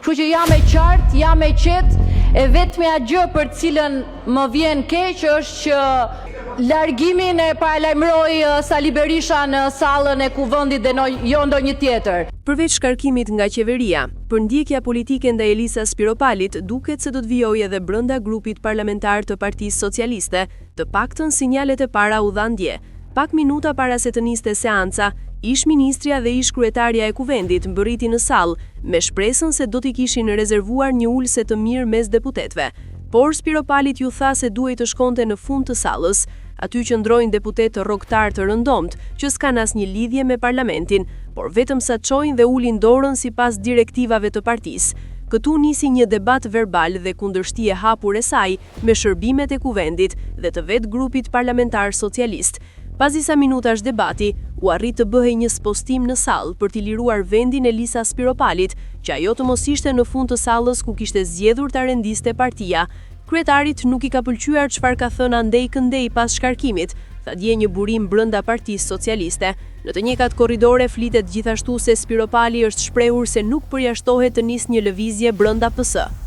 Kështu që jam e qartë, jam e qetë, e vetmja gjë për cilën më vjen keq është që largimin e paralajmëroi Sali Berisha në sallën e kuvendit dhe jo ndonjë tjetër. Përveç shkarkimit nga qeveria, përndjekja politike ndaj Elisas Spiropalit duket se do të vijojë edhe brenda grupit parlamentar të Partisë Socialiste, të paktën sinjalet e para u dhan dje. Pak minuta para se të niste seanca, ish ministrja dhe ish kryetaria e kuvendit mbërriti në sallë me shpresën se do t'i kishin rezervuar një ulse të mirë mes deputetëve. Por Spiropalit ju tha se duhej të shkonte në fund të sallës. Aty qëndrojnë deputetë rrogtar të rëndomt, që s'kan asnjë lidhje me parlamentin, por vetëm sa çojnë dhe ulin dorën sipas direktivave të partisë. Këtu nisi një debat verbal dhe kundërshtie hapur e saj me shërbimet e kuvendit dhe të vetë grupit parlamentar socialist. Pas disa minutash debati, u arrit të bëhej një spostim në sallë për t'i liruar vendin Elisas Spiropalit, që ajo të mos ishte në fund të sallës ku kishte zgjedhur ta rendiste partia. Kryetarit nuk i ka pëlqyer çfarë ka thënë andej këndej pas shkarkimit, tha dje një burim brenda Partisë Socialiste. Në të njëjtat korridore flitet gjithashtu se Spiropali është shprehur se nuk përjashtohet të nisë një lëvizje brenda PS.